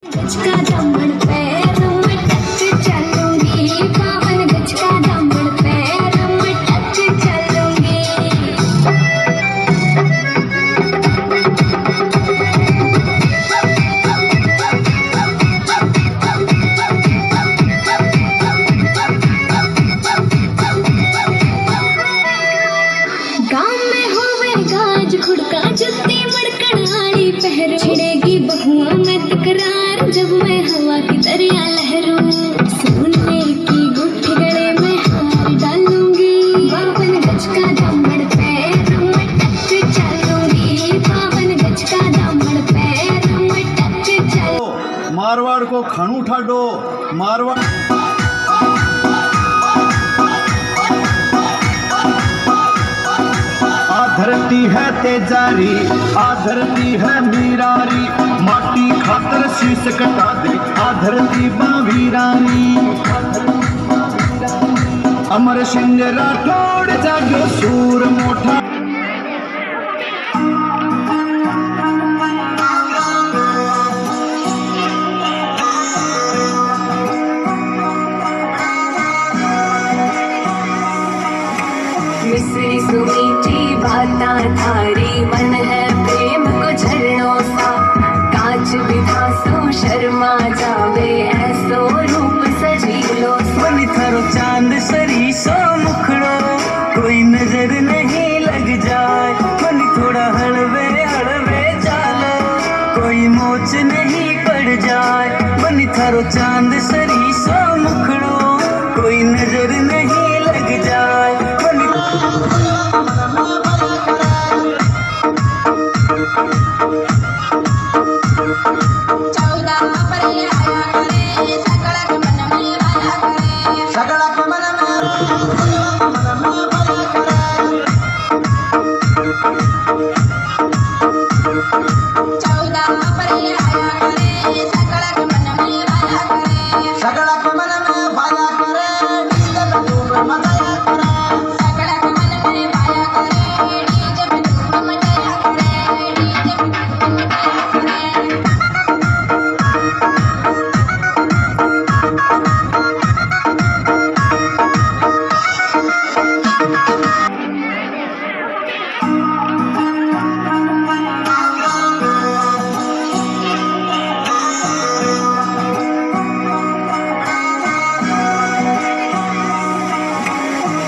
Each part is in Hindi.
गज का दमन पैर में टच चलूंगी, पावन गज का दमन पैर में टच चलूंगी। गाँव में होवे गाज खुड़का जुत्ती मड़कड़ाड़ी पहर, छिड़ेगी बहुआ में तकरार जब मैं हवा की दरिया लहरूं। सोने की गुट्ठी गले में हार डालूंगी, पावन गज का दमन पैर में टच चलूंगी, पावन गज का दमन पैर में टच चलूंगी। मारवाड़ को खानू ठाडो, मारवाड़ धरती है तेजारी, आ धरती है मीरारी, माटी खातर शीश कटा दे, आ धरती बावीरानी। अमर सिंह राठौड़ जागो सूर मोठा। मिश्री सुमीठी बाता थारी, मन है प्रेम को झरनों सा। कांच विधासो शर्मा जावे, ऐसो रूप सजीलो। बनी थारो चांद सरी सो मुखड़ो, कोई नजर नहीं लग जाए। बनी थोड़ा हलवे हलवे चालो, कोई मोच नहीं पड़ जाए। बनी थारो चांद सरी सो मुखड़ो, कोई नजर नहीं लग जाए।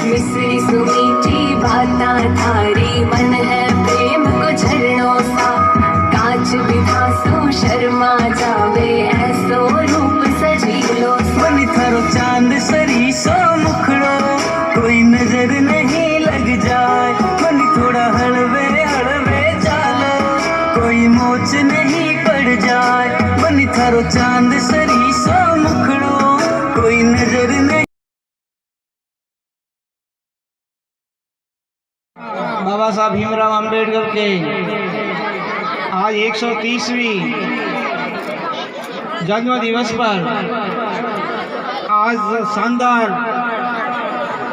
मिश्री सुमीठी बाता थारी, मन है प्रेम को झरनों सा। कांच विधासो शर्मा जावे, ऐसो रूप सजीलो। बनी थारो चांद सरी सो मुखड़ो, कोई नजर नहीं लग जाए। बनी थोड़ा हलवे हलवे चालो, कोई मोच नहीं पड़ जाए। बनी थारो चांद सरी सो मुखड़ो, कोई नजर नहीं। बाबा साहब भीमराव अंबेडकर के आज 130वीं जन्म दिवस पर आज शानदार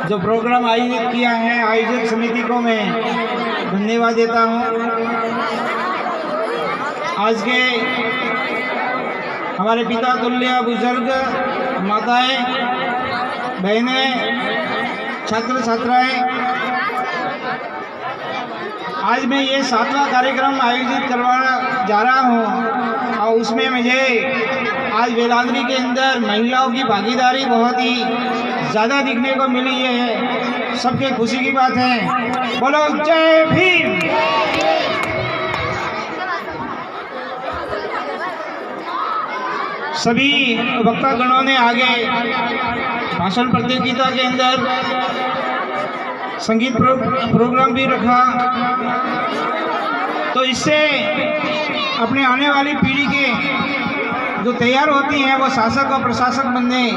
जो प्रोग्राम आयोजित किया है, आयोजक समिति को मैं धन्यवाद देता हूं। आज के हमारे पिता तुल्य बुजुर्ग, माताएं, बहनें, छात्र छात्राएं, आज मैं ये 7वां कार्यक्रम आयोजित करवाना जा रहा हूँ और उसमें मुझे आज वेलांद्री के अंदर महिलाओं की भागीदारी बहुत ही ज़्यादा दिखने को मिली है। सबके खुशी की बात है। बोलो जय भीम। सभी वक्तागणों ने आगे भाषण प्रतियोगिता के अंदर संगीत प्रोग्राम भी रखा, तो इससे अपने आने वाली पीढ़ी के जो तैयार होती हैं वो शासक और प्रशासक बनने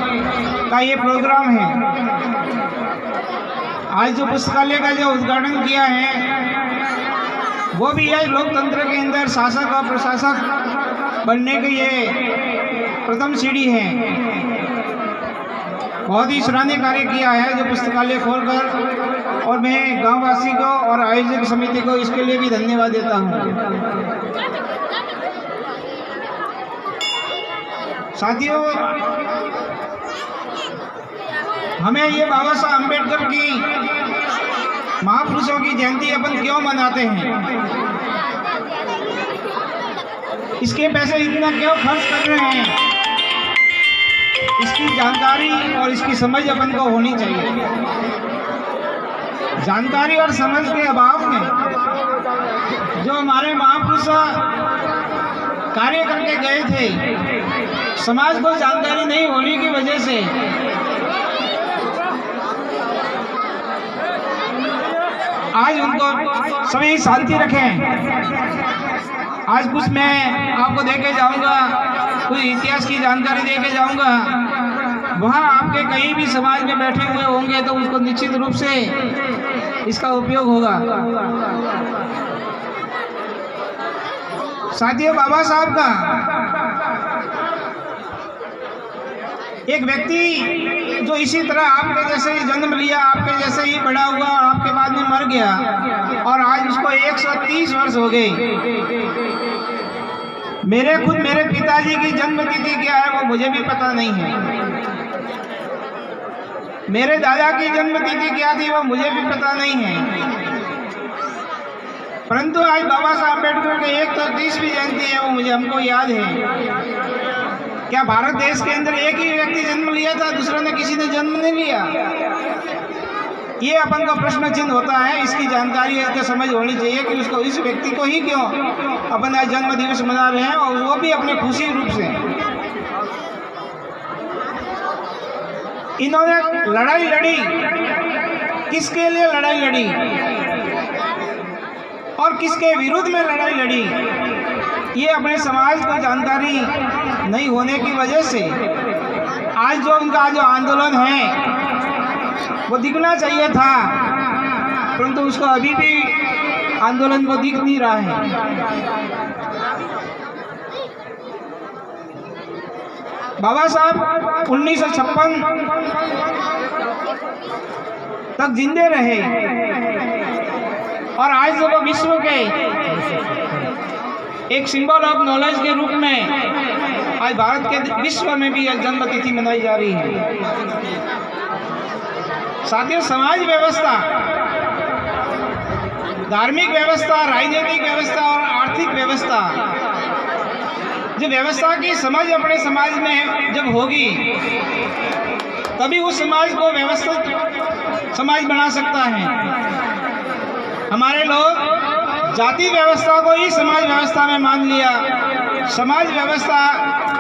का ये प्रोग्राम है। आज जो पुस्तकालय का जो उद्घाटन किया है वो भी है लोकतंत्र के अंदर शासक और प्रशासक बनने की ये प्रथम सीढ़ी है। बहुत ही सराहनीय कार्य किया है जो पुस्तकालय खोलकर, और मैं गांववासी को और आयोजक समिति को इसके लिए भी धन्यवाद देता हूं। साथियों, हमें ये बाबा साहब अम्बेडकर की महापुरुषों की जयंती अपन क्यों मनाते हैं, इसके पैसे इतना क्यों खर्च कर रहे हैं, इसकी जानकारी और इसकी समझ अपन को होनी चाहिए। जानकारी और समझ के अभाव में जो हमारे महापुरुष कार्य करके गए थे, समाज को जानकारी नहीं होने की वजह से आज उनको सभी शांति रखें। आज कुछ मैं आपको दे के जाऊँगा, कुछ इतिहास की जानकारी दे के जाऊँगा। वहाँ आपके कहीं भी समाज में बैठे हुए होंगे तो उसको निश्चित रूप से इसका उपयोग होगा। साथियों, बाबा साहब का एक व्यक्ति जो इसी तरह आपके जैसे ही जन्म लिया, आपके जैसे ही बड़ा हुआ और आपके बाद में मर गया और आज उसको 130 वर्ष हो गए। मेरे पिताजी की जन्म तिथि क्या है वो मुझे भी पता नहीं है। मेरे दादा की जन्म तिथि क्या थी वो मुझे भी पता नहीं है। परंतु आज बाबा साहब अम्बेडकर के 130वीं जयंती है, वो मुझे हमको याद है। क्या भारत देश के अंदर एक ही व्यक्ति जन्म लिया था, दूसरों ने किसी ने जन्म नहीं लिया? ये अपन को प्रश्न चिन्ह होता है। इसकी जानकारी तो समझ होनी चाहिए कि उसको, इस व्यक्ति को ही क्यों अपन आज जन्म दिवस मना रहे हैं, और वो भी अपने खुशी रूप से। इन्होंने लड़ाई लड़ी, किसके लिए लड़ाई लड़ी और किसके विरुद्ध में लड़ाई लड़ी, ये अपने समाज को जानकारी नहीं होने की वजह से आज जो उनका जो आंदोलन है वो दिखना चाहिए था, परंतु उसको अभी भी आंदोलन को दिख नहीं रहा है। बाबा साहब 1956 तक जिंदे रहे और आज जब विश्व के एक सिंबल ऑफ नॉलेज के रूप में आज भारत के विश्व में भी जन्म तिथि मनाई जा रही है। साथियों, समाज व्यवस्था, धार्मिक व्यवस्था, राजनीतिक व्यवस्था और आर्थिक व्यवस्था, जो व्यवस्था की समझ अपने समाज में जब होगी तभी उस समाज को व्यवस्थित समाज बना सकता है। हमारे लोग जाति व्यवस्था को ही समाज व्यवस्था में मान लिया, समाज व्यवस्था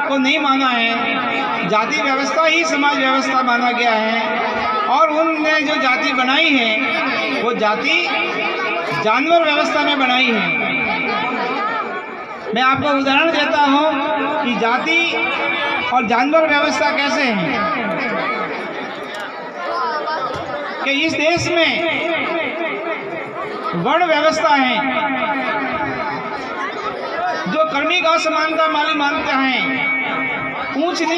को नहीं माना है, जाति व्यवस्था ही समाज व्यवस्था माना गया है। और उनने जो जाति बनाई है वो जाति जानवर व्यवस्था में बनाई है। मैं आपको उदाहरण देता हूँ कि जाति और जानवर व्यवस्था कैसे है। कि इस देश में वर्ण व्यवस्था है, जो कर्मिक असमानता मानते हैं, ऊंच नीच